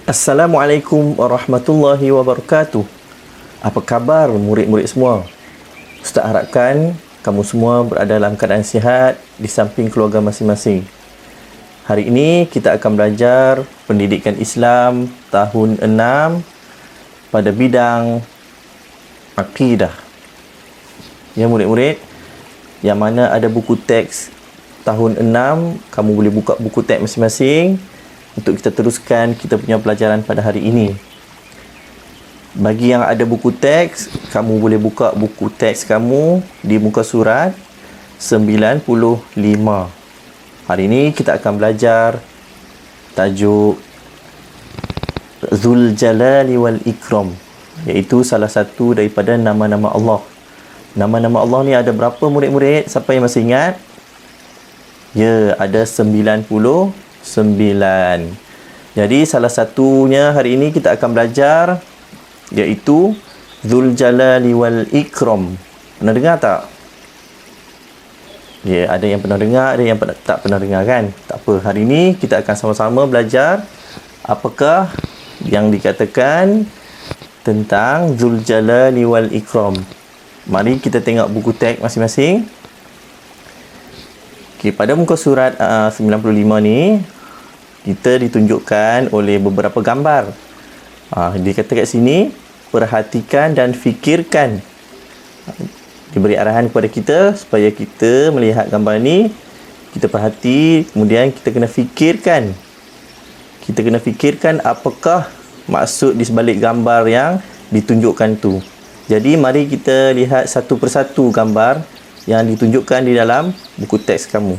Assalamualaikum warahmatullahi wabarakatuh. Apa khabar murid-murid semua? Ustaz harapkan kamu semua berada dalam keadaan sihat di samping keluarga masing-masing. Hari ini kita akan belajar pendidikan Islam tahun 6 pada bidang akidah. Ya murid-murid, yang mana ada buku teks tahun 6, kamu boleh buka buku teks masing-masing untuk kita teruskan kita punya pelajaran pada hari ini. Bagi yang ada buku teks, kamu boleh buka buku teks kamu di muka surat 95. Hari ini kita akan belajar tajuk Dzul Jalali wal Ikram, iaitu salah satu daripada nama-nama Allah. Nama-nama Allah ni ada berapa murid-murid? Siapa yang masih ingat? Ya, ada 99. Jadi salah satunya hari ini kita akan belajar, iaitu Dzul Jalali wal Ikram. Pernah dengar tak? Ya, ada yang pernah dengar, ada yang tak pernah dengar kan? Tak apa, hari ini kita akan sama-sama belajar apakah yang dikatakan tentang Dzul Jalali wal Ikram. Mari kita tengok buku teks masing-masing. Okay, pada muka surat 95 ni, kita ditunjukkan oleh beberapa gambar. Dikata kat sini, perhatikan dan fikirkan. Diberi arahan kepada kita supaya kita melihat gambar ni, kita perhati, kemudian kita kena fikirkan. Kita kena fikirkan apakah maksud di sebalik gambar yang ditunjukkan tu. Jadi mari kita lihat satu persatu gambar yang ditunjukkan di dalam buku teks kamu.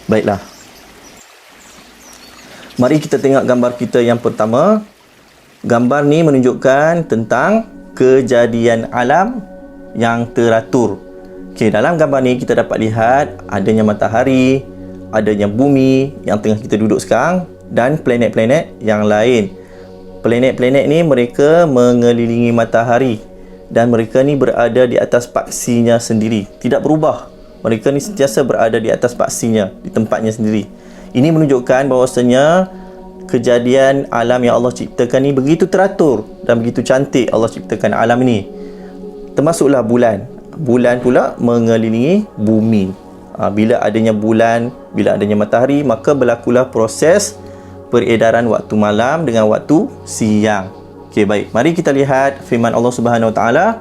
Baiklah. Mari kita tengok gambar kita yang pertama. Gambar ni menunjukkan tentang kejadian alam yang teratur. Okey, dalam gambar ni kita dapat lihat adanya matahari, adanya bumi yang tengah kita duduk sekarang dan planet-planet yang lain. Planet-planet ni mereka mengelilingi matahari dan mereka ni berada di atas paksinya sendiri, tidak berubah. Mereka ni sentiasa berada di atas paksinya, di tempatnya sendiri. Ini menunjukkan bahawasanya kejadian alam yang Allah ciptakan ni begitu teratur dan begitu cantik Allah ciptakan alam ni. Termasuklah bulan. Bulan pula mengelilingi bumi. Bila adanya bulan, bila adanya matahari, maka berlakulah proses peredaran waktu malam dengan waktu siang. Okey, baik. Mari kita lihat firman Allah Subhanahu Wa Taala.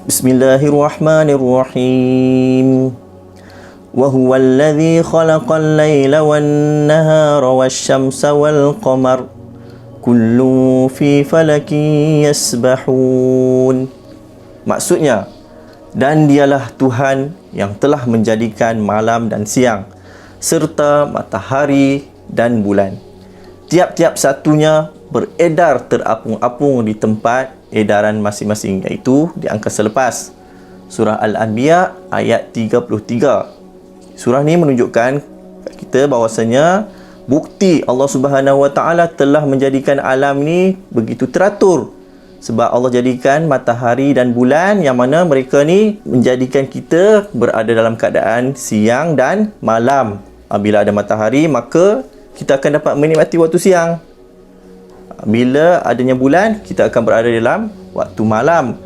Bismillahirrahmanirrahim. وهو الذي خلق الليل والنهار والشمس والقمر كل في فلك يسبحون. Maksudnya, dan dialah Tuhan yang telah menjadikan malam dan siang serta matahari dan bulan. Tiap-tiap satunya beredar terapung-apung di tempat edaran masing-masing, iaitu di angkasa lepas. Surah Al-Anbiya ayat 33. Surah ni menunjukkan kat kita bahawasanya bukti Allah Subhanahu Wa Taala telah menjadikan alam ni begitu teratur. Sebab Allah jadikan matahari dan bulan yang mana mereka ni menjadikan kita berada dalam keadaan siang dan malam. Bila ada matahari, maka kita akan dapat menikmati waktu siang. Bila adanya bulan, kita akan berada dalam waktu malam.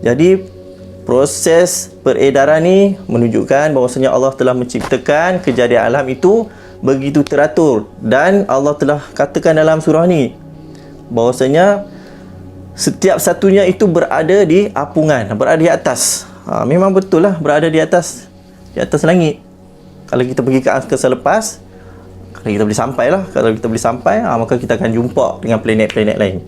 Jadi proses peredaran ni menunjukkan bahawasanya Allah telah menciptakan kejadian alam itu begitu teratur. Dan Allah telah katakan dalam surah ni bahawasanya setiap satunya itu berada di apungan, berada di atas. Memang betul lah, berada di atas langit. Kalau kita pergi ke angkasa lepas, kalau kita boleh sampai lah, maka kita akan jumpa dengan planet-planet lain.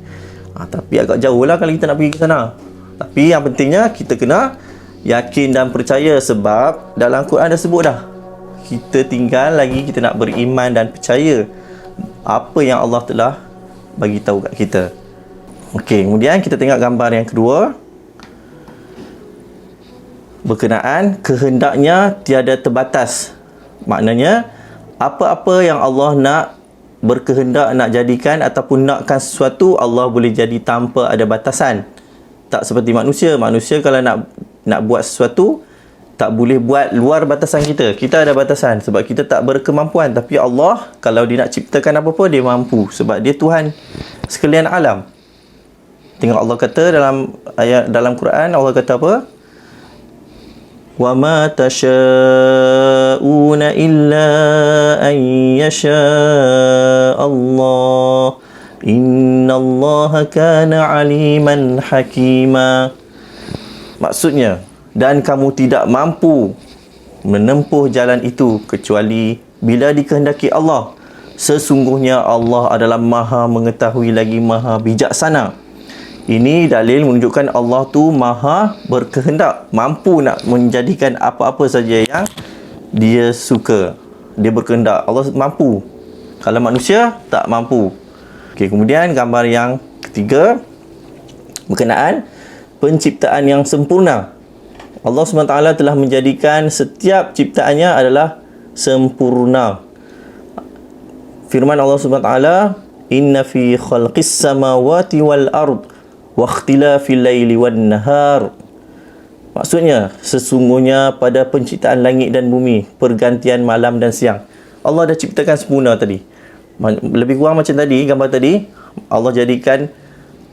Tapi agak jauh lah kalau kita nak pergi ke sana. Tapi yang pentingnya kita kena yakin dan percaya, sebab dalam Quran dah sebut dah. Kita tinggal lagi kita nak beriman dan percaya apa yang Allah telah bagi tahu kat kita. Okey, kemudian kita tengok gambar yang kedua. Berkenaan kehendaknya tiada terbatas. Maknanya apa-apa yang Allah nak berkehendak nak jadikan ataupun nakkan sesuatu, Allah boleh jadi tanpa ada batasan. Tak seperti manusia. Manusia kalau nak buat sesuatu, tak boleh buat luar batasan kita. Kita ada batasan sebab kita tak berkemampuan. Tapi Allah, kalau dia nak ciptakan apa-apa, dia mampu. Sebab dia Tuhan sekalian alam. Tengok Allah kata dalam Quran, Allah kata apa? وَمَا تَشَاءُونَ إِلَّا أَن يَشَاءَ اللَّهُ إِنَّ اللَّهَ كَانَ عَلِيمًا حَكِيمًا. Maksudnya, dan kamu tidak mampu menempuh jalan itu kecuali bila dikehendaki Allah. Sesungguhnya Allah adalah Maha mengetahui lagi Maha bijaksana. Ini dalil menunjukkan Allah tu maha berkehendak, mampu nak menjadikan apa-apa saja yang dia suka. Dia berkehendak, Allah mampu. Kalau manusia tak mampu. Okey, kemudian gambar yang ketiga berkenaan penciptaan yang sempurna. Allah SWT telah menjadikan setiap ciptaannya adalah sempurna. Firman Allah SWT, "Inna fi khalqis samawati wal ard wa ikhtilafil laili wan nahar." Maksudnya, sesungguhnya pada penciptaan langit dan bumi, pergantian malam dan siang, Allah dah ciptakan sempurna tadi. Lebih kurang macam tadi, gambar tadi, Allah jadikan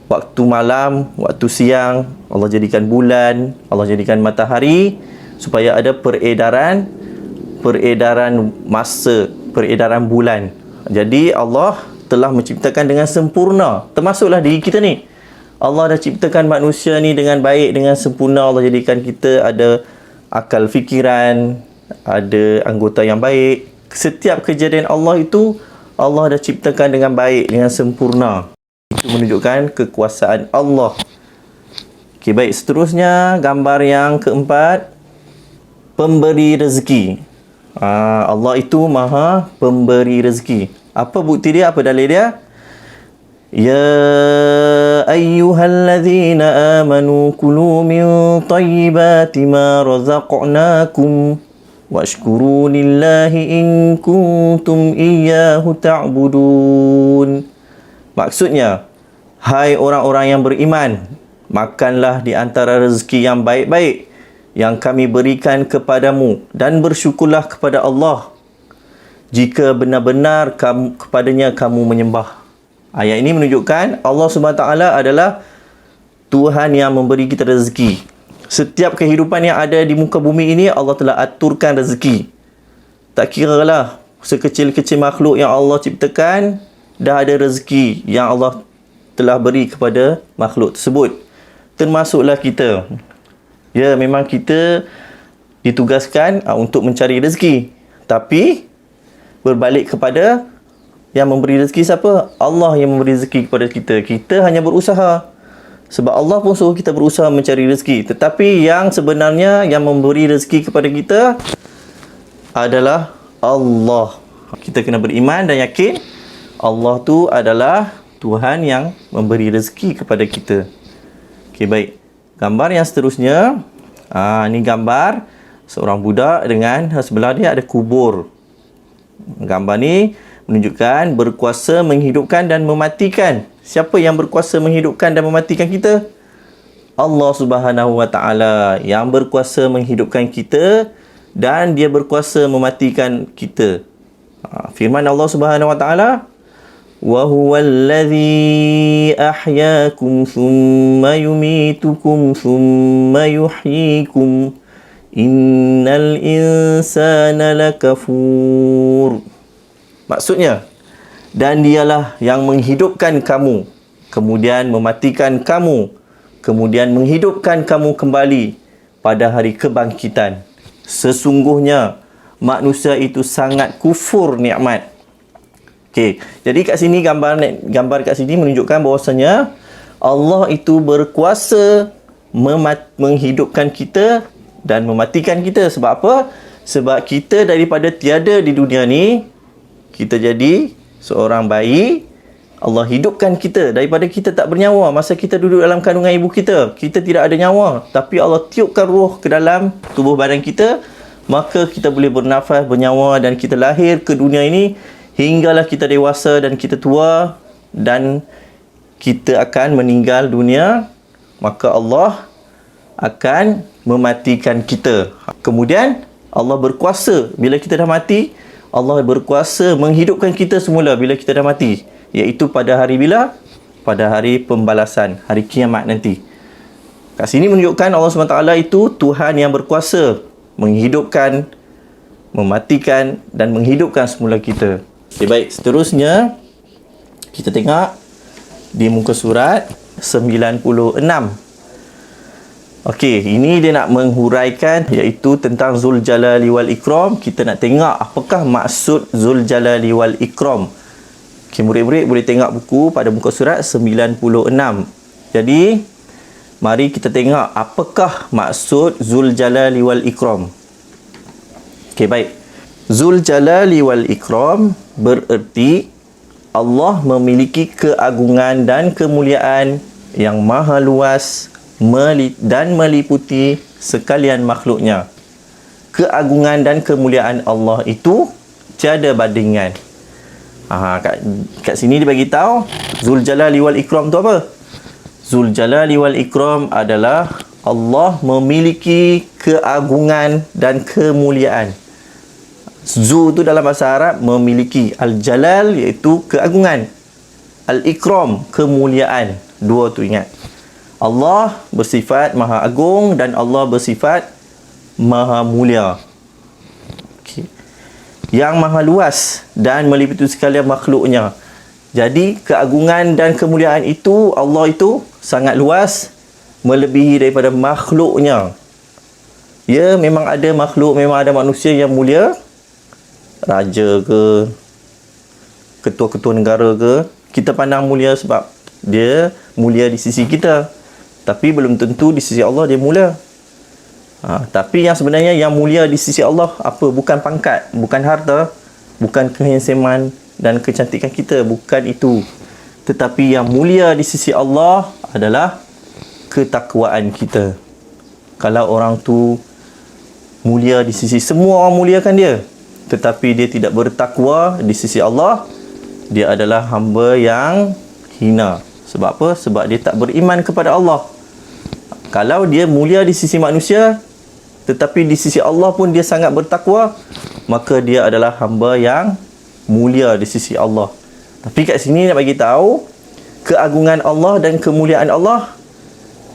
waktu malam, waktu siang, Allah jadikan bulan, Allah jadikan matahari supaya ada peredaran masa, peredaran bulan. Jadi Allah telah menciptakan dengan sempurna, termasuklah diri kita ni. Allah dah ciptakan manusia ni dengan baik, dengan sempurna. Allah jadikan kita ada akal fikiran, ada anggota yang baik. Setiap kejadian Allah itu, Allah dah ciptakan dengan baik, dengan sempurna. Itu menunjukkan kekuasaan Allah. Okey, baik. Seterusnya, gambar yang keempat, pemberi rezeki. Allah itu maha pemberi rezeki. Apa bukti dia? Apa dalil dia? يا أيها الذين آمنوا كلوا من طيبات ما رزقناكم واشكروا لله إن كنتم إياه تعبدون. Maksudnya, hai orang-orang yang beriman, makanlah di antara rezeki yang baik-baik yang kami berikan kepadamu dan bersyukurlah kepada Allah jika benar-benar kepadanya kamu menyembah. Ayat ini menunjukkan Allah SWT adalah Tuhan yang memberi kita rezeki. Setiap kehidupan yang ada di muka bumi ini, Allah telah aturkan rezeki. Tak kira lah sekecil-kecil makhluk yang Allah ciptakan, dah ada rezeki yang Allah telah beri kepada makhluk tersebut. Termasuklah kita. Ya, memang kita ditugaskan untuk mencari rezeki. Tapi berbalik kepada yang memberi rezeki siapa? Allah yang memberi rezeki kepada kita. Kita hanya berusaha. Sebab Allah pun suruh kita berusaha mencari rezeki. Tetapi yang sebenarnya yang memberi rezeki kepada kita adalah Allah. Kita kena beriman dan yakin Allah tu adalah Tuhan yang memberi rezeki kepada kita. Okey, baik. Gambar yang seterusnya. Ni gambar seorang budak dengan sebelah dia ada kubur. Gambar ni menunjukkan berkuasa menghidupkan dan mematikan. Siapa yang berkuasa menghidupkan dan mematikan kita? Allah Subhanahu Wa Taala yang berkuasa menghidupkan kita dan dia berkuasa mematikan kita. Firman Allah Subhanahu Wa Taala, "Wa huwallazi ahyaakum thumma yumitukum thumma yuhyikum. Innal insana lakafur." Maksudnya, dan dialah yang menghidupkan kamu, kemudian mematikan kamu, kemudian menghidupkan kamu kembali pada hari kebangkitan. Sesungguhnya manusia itu sangat kufur nikmat. Okey, jadi kat sini gambar kat sini menunjukkan bahawasanya Allah itu berkuasa menghidupkan kita dan mematikan kita. Sebab apa? Sebab kita daripada tiada di dunia ni, kita jadi seorang bayi, Allah hidupkan kita daripada kita tak bernyawa. Masa kita duduk dalam kandungan ibu kita, kita tidak ada nyawa. Tapi Allah tiupkan roh ke dalam tubuh badan kita, maka kita boleh bernafas, bernyawa dan kita lahir ke dunia ini hinggalah kita dewasa dan kita tua dan kita akan meninggal dunia. Maka Allah akan mematikan kita. Kemudian Allah berkuasa bila kita dah mati, Allah berkuasa menghidupkan kita semula bila kita dah mati, iaitu pada hari bila? Pada hari pembalasan, hari kiamat nanti. Kat sini menunjukkan Allah SWT itu Tuhan yang berkuasa menghidupkan, mematikan dan menghidupkan semula kita. Okay, baik, seterusnya kita tengok di muka surat 96. Okey, ini dia nak menghuraikan iaitu tentang Zul Jalali wal Ikram. Kita nak tengok apakah maksud Zul Jalali wal Ikram. Okey, murid-murid boleh tengok buku pada muka surat 96. Jadi, mari kita tengok apakah maksud Zul Jalali wal Ikram. Okey, baik. Zul Jalali wal Ikram bererti Allah memiliki keagungan dan kemuliaan yang maha luas dan meliputi sekalian makhluknya. Keagungan dan kemuliaan Allah itu tiada bandingan. Kat sini dia bagi tahu Zul Jalali wal Ikram tu apa? Zul Jalali wal Ikram adalah Allah memiliki keagungan dan kemuliaan. Zu tu dalam bahasa Arab memiliki. Al-Jalal iaitu keagungan. Al-Ikram kemuliaan. Dua tu ingat. Allah bersifat maha agung dan Allah bersifat maha mulia. Okay. Yang maha luas dan meliputi sekalian makhluknya. Jadi keagungan dan kemuliaan itu, Allah itu sangat luas, melebihi daripada makhluknya. Ya, memang ada makhluk, memang ada manusia yang mulia, raja ke, ketua-ketua negara ke, kita pandang mulia sebab dia mulia di sisi kita, tapi belum tentu di sisi Allah dia mulia. Tapi yang sebenarnya yang mulia di sisi Allah apa? Bukan pangkat, bukan harta, bukan kehansaman dan kecantikan kita, bukan itu. Tetapi yang mulia di sisi Allah adalah ketakwaan kita. Kalau orang tu mulia di sisi semua orang muliakan dia, tetapi dia tidak bertakwa di sisi Allah, dia adalah hamba yang hina. Sebab apa? Sebab dia tak beriman kepada Allah. Kalau dia mulia di sisi manusia, tetapi di sisi Allah pun dia sangat bertakwa, maka dia adalah hamba yang mulia di sisi Allah. Tapi kat sini nak bagi tahu keagungan Allah dan kemuliaan Allah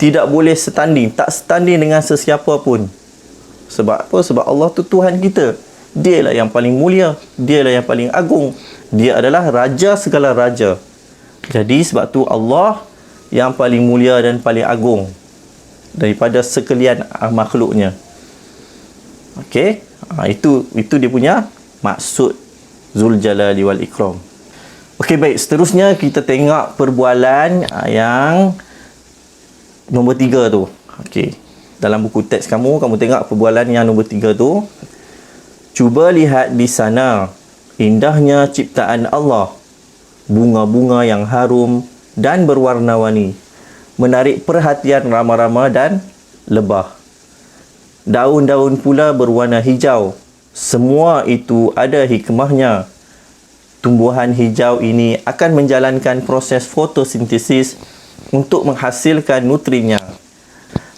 tidak boleh setanding, tak setanding dengan sesiapa pun. Sebab apa? Sebab Allah tu Tuhan kita. Dialah yang paling mulia, dialah yang paling agung, dia adalah raja segala raja. Jadi sebab tu Allah yang paling mulia dan paling agung daripada sekalian makhluknya. Okey, itu dia punya maksud Zul Jalali wal Ikram. Okey, baik, seterusnya kita tengok perbualan yang nombor 3 tu. Okey, dalam buku teks kamu tengok perbualan yang nombor 3 tu. Cuba lihat di sana indahnya ciptaan Allah, bunga-bunga yang harum dan berwarna-warni, menarik perhatian rama-rama dan lebah. Daun-daun pula berwarna hijau. Semua itu ada hikmahnya. Tumbuhan hijau ini akan menjalankan proses fotosintesis untuk menghasilkan nutriennya.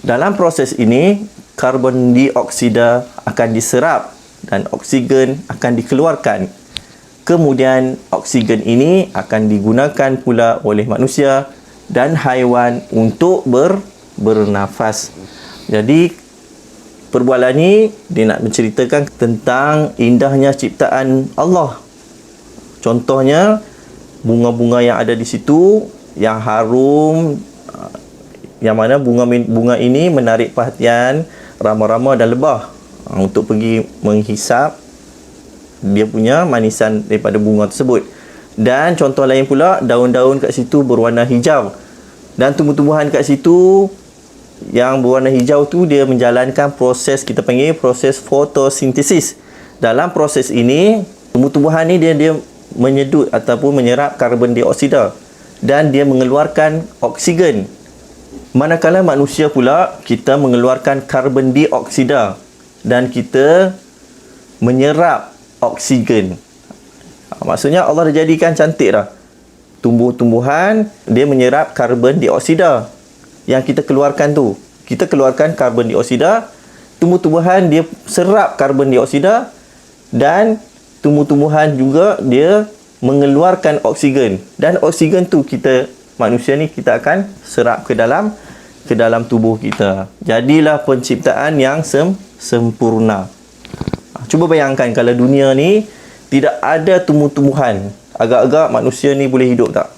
Dalam proses ini, karbon dioksida akan diserap dan oksigen akan dikeluarkan. Kemudian oksigen ini akan digunakan pula oleh manusia dan haiwan untuk bernafas. Jadi perbualan ni dia nak menceritakan tentang indahnya ciptaan Allah. Contohnya bunga-bunga yang ada di situ yang harum, yang mana bunga ini menarik perhatian rama-rama dan lebah untuk pergi menghisap dia punya manisan daripada bunga tersebut. Dan contoh lain pula, daun-daun kat situ berwarna hijau, dan tumbuh-tumbuhan kat situ yang berwarna hijau tu dia menjalankan proses kita panggil proses fotosintesis. Dalam proses ini, tumbuh-tumbuhan ni dia menyedut ataupun menyerap karbon dioksida dan dia mengeluarkan oksigen. Manakala manusia pula, kita mengeluarkan karbon dioksida dan kita menyerap oksigen. Maksudnya Allah dah jadikan cantik dah. Tumbuh-tumbuhan dia menyerap karbon dioksida yang kita keluarkan tu. Kita keluarkan karbon dioksida tumbuh-tumbuhan dia serap karbon dioksida, dan tumbuh-tumbuhan juga dia mengeluarkan oksigen, dan oksigen tu kita manusia ni kita akan serap ke dalam tubuh kita. Jadilah penciptaan yang sempurna. Cuba bayangkan kalau dunia ni tidak ada tumbuh-tumbuhan, agak-agak manusia ni boleh hidup tak?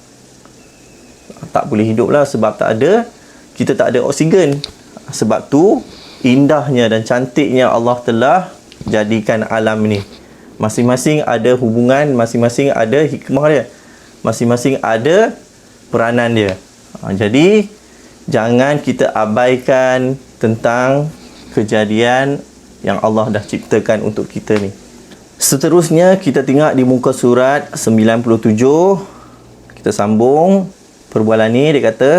Tak boleh hidup lah, sebab kita tak ada oksigen. Sebab tu indahnya dan cantiknya Allah telah jadikan alam ni. Masing-masing ada hubungan, masing-masing ada hikmah dia, masing-masing ada peranan dia. Jadi jangan kita abaikan tentang kejadian yang Allah dah ciptakan untuk kita ni. Seterusnya kita tengok di muka surat 97. Kita sambung perbualan ni. Dia kata,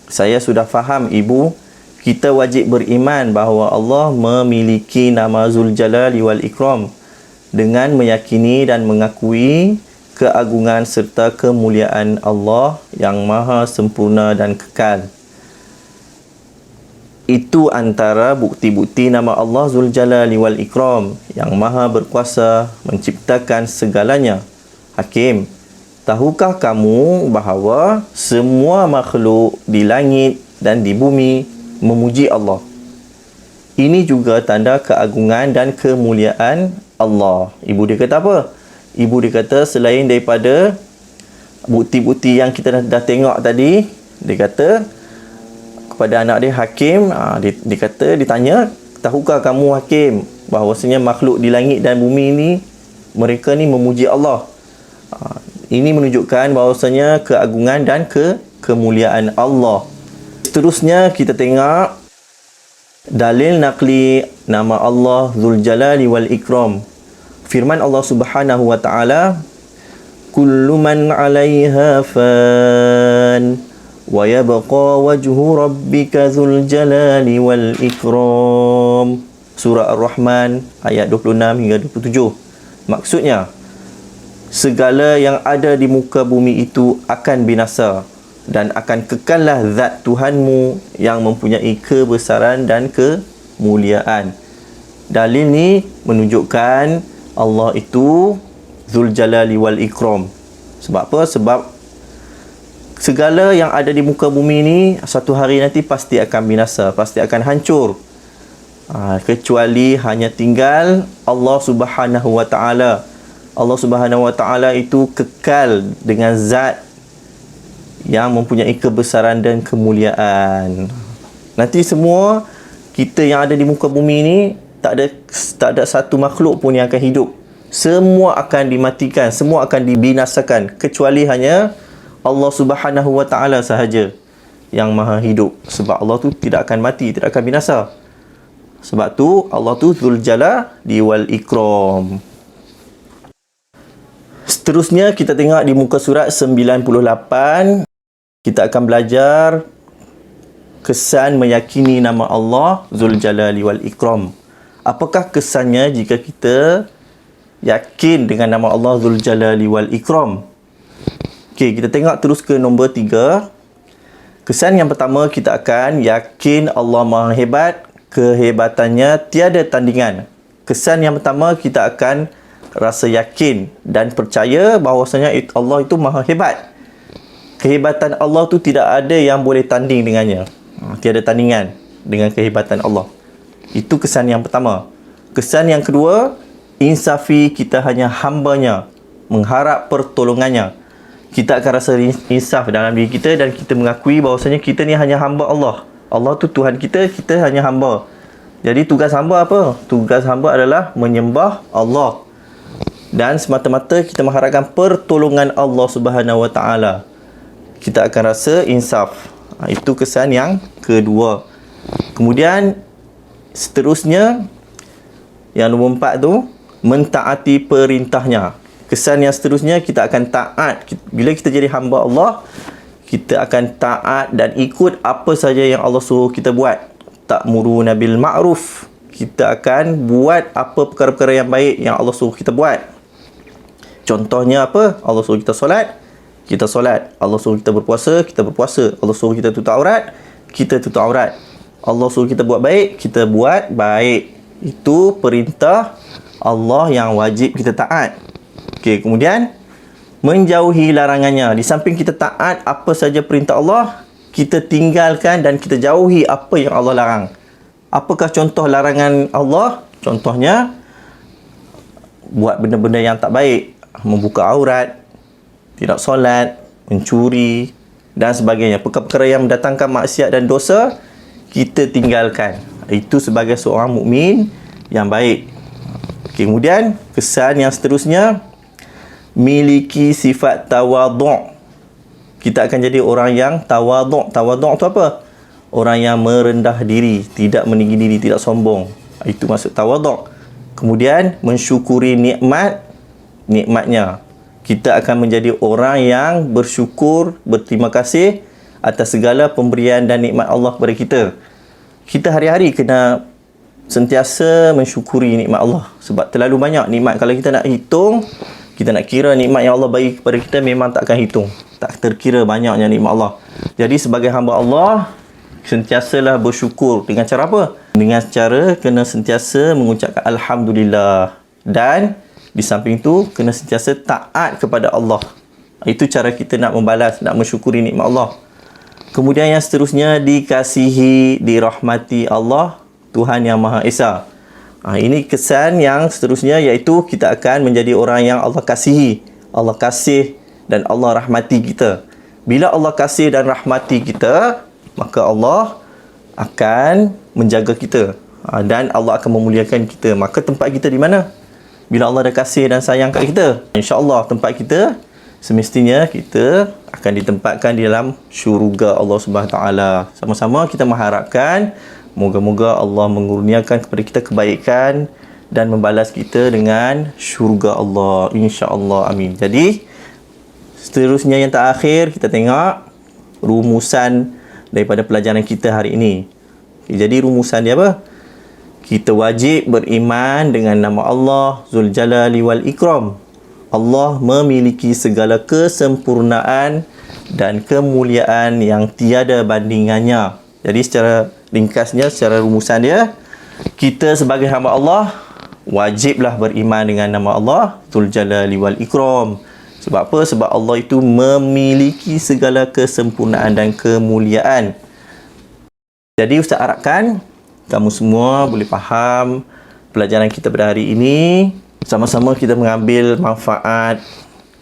saya sudah faham ibu, kita wajib beriman bahawa Allah memiliki nama Zuljalali wal Ikram dengan meyakini dan mengakui keagungan serta kemuliaan Allah yang maha sempurna dan kekal. Itu antara bukti-bukti nama Allah Zuljalali wal Ikram yang maha berkuasa menciptakan segalanya. Hakim, tahukah kamu bahawa semua makhluk di langit dan di bumi memuji Allah? Ini juga tanda keagungan dan kemuliaan Allah. Ibu dia kata apa? Ibu dia kata selain daripada bukti-bukti yang kita dah tengok tadi, dia kata kepada anak dia Hakim, dia kata, ditanya, tahukah kamu Hakim bahawasanya makhluk di langit dan bumi ni, mereka ni memuji Allah. Ini menunjukkan bahawasanya keagungan dan kemuliaan Allah. Seterusnya kita tengok dalil naqli nama Allah Zuljalali wal Ikram. Firman Allah Subhanahu wa taala, kullu man 'alaiha fan wa yabqa wajhu rabbika dzul jalali wal ikram. Surah Ar-Rahman ayat 26 hingga 27. Maksudnya, segala yang ada di muka bumi itu akan binasa, dan akan kekallah zat Tuhanmu yang mempunyai kebesaran dan kemuliaan. Dalil ni menunjukkan Allah itu Dzul Jalali wal Ikram. Sebab apa? Sebab segala yang ada di muka bumi ni satu hari nanti pasti akan binasa, pasti akan hancur. Kecuali hanya tinggal Allah Subhanahu wa taala. Allah Subhanahu wa taala itu kekal dengan zat yang mempunyai kebesaran dan kemuliaan. Nanti semua kita yang ada di muka bumi ni tak ada satu makhluk pun yang akan hidup. Semua akan dimatikan, semua akan dibinasakan, kecuali hanya Allah Subhanahu wa taala sahaja yang maha hidup. Sebab Allah tu tidak akan mati, tidak akan binasa. Sebab tu Allah tu Dzul Jalali wal Ikram. Seterusnya kita tengok di muka surat 98. Kita akan belajar kesan meyakini nama Allah Dzul Jalali wal Ikram. Apakah kesannya jika kita yakin dengan nama Allah Dzul Jalali wal Ikram? Okey, kita tengok terus ke nombor 3. Kesan yang pertama, kita akan yakin Allah Maha Hebat, kehebatannya tiada tandingan. Kesan yang pertama, kita akan rasa yakin dan percaya bahawasanya Allah itu Maha Hebat. Kehebatan Allah tu tidak ada yang boleh tanding dengannya. Tiada tandingan dengan kehebatan Allah. Itu kesan yang pertama. Kesan yang kedua, insafi, kita hanya hambanya, mengharap pertolongannya. Kita akan rasa insaf dalam diri kita dan kita mengakui bahawasanya kita ni hanya hamba Allah. Allah tu Tuhan kita, kita hanya hamba. Jadi tugas hamba apa? Tugas hamba adalah menyembah Allah. Dan semata-mata kita mengharapkan pertolongan Allah Subhanahu wa taala. Kita akan rasa insaf. Itu kesan yang kedua. Kemudian seterusnya, yang nombor 4 tu, mentaati perintahnya. Kesan yang seterusnya, kita akan taat. Bila kita jadi hamba Allah, kita akan taat dan ikut apa saja yang Allah suruh kita buat. Ta'muruna bil ma'ruf. Kita akan buat apa perkara-perkara yang baik yang Allah suruh kita buat. Contohnya apa? Allah suruh kita solat, Allah suruh kita berpuasa, kita berpuasa. Allah suruh kita tutup aurat, kita tutup aurat. Allah suruh kita buat baik, kita buat baik. Itu perintah Allah yang wajib kita taat. Okey, kemudian menjauhi larangannya. Di samping kita taat apa saja perintah Allah, kita tinggalkan dan kita jauhi apa yang Allah larang. Apakah contoh larangan Allah? Contohnya, buat benda-benda yang tak baik, membuka aurat, tidak solat, mencuri dan sebagainya. Perkara-perkara yang mendatangkan maksiat dan dosa, kita tinggalkan. Itu sebagai seorang mukmin yang baik. Kemudian kesan yang seterusnya, miliki sifat tawaduk. Kita akan jadi orang yang tawaduk. Tawaduk tu apa? Orang yang merendah diri, tidak meninggi diri, tidak sombong. Itu maksud tawaduk. Kemudian mensyukuri nikmatnya. Kita akan menjadi orang yang bersyukur, berterima kasih atas segala pemberian dan nikmat Allah kepada kita. Kita hari-hari kena sentiasa mensyukuri nikmat Allah. Sebab terlalu banyak nikmat. Kalau kita nak hitung, kita nak kira nikmat yang Allah bagi kepada kita, memang tak akan hitung. Tak terkira banyaknya nikmat Allah. Jadi sebagai hamba Allah, sentiasalah bersyukur. Dengan cara apa? Dengan cara kena sentiasa mengucapkan Alhamdulillah. Dan di samping itu, kena sentiasa taat kepada Allah. Itu cara kita nak membalas, nak mensyukuri nikmat Allah. Kemudian yang seterusnya, dikasihi, dirahmati Allah, Tuhan Yang Maha Esa. Ini kesan yang seterusnya, iaitu kita akan menjadi orang yang Allah kasihi. Allah kasih dan Allah rahmati kita. Bila Allah kasih dan rahmati kita, maka Allah akan menjaga kita. Dan Allah akan memuliakan kita. Maka tempat kita di mana? Bila Allah dah kasih dan sayang kat kita, insya-Allah tempat kita semestinya kita akan ditempatkan di dalam syurga Allah Subhanahu Taala. Sama-sama kita mengharapkan moga-moga Allah mengurniakan kepada kita kebaikan dan membalas kita dengan syurga Allah, insya-Allah. Amin. Jadi seterusnya yang terakhir, kita tengok rumusan daripada pelajaran kita hari ini. Jadi rumusan dia apa? Kita wajib beriman dengan nama Allah Zul Jalali wal Ikram. Allah memiliki segala kesempurnaan dan kemuliaan yang tiada bandingannya. Jadi secara ringkasnya, secara rumusan dia, kita sebagai hamba Allah wajiblah beriman dengan nama Allah Zul Jalali wal Ikram. Sebab apa? Sebab Allah itu memiliki segala kesempurnaan dan kemuliaan. Jadi Ustaz harapkan kamu semua boleh faham pelajaran kita pada hari ini. Sama-sama kita mengambil manfaat,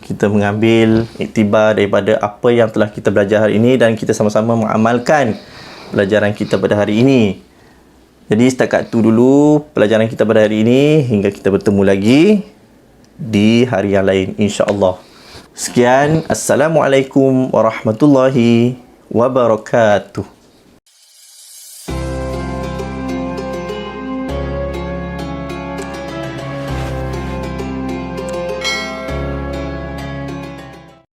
kita mengambil iktibar daripada apa yang telah kita belajar hari ini, dan kita sama-sama mengamalkan pelajaran kita pada hari ini. Jadi setakat itu dulu pelajaran kita pada hari ini, hingga kita bertemu lagi di hari yang lain, insya-Allah. Sekian, Assalamualaikum warahmatullahi wabarakatuh.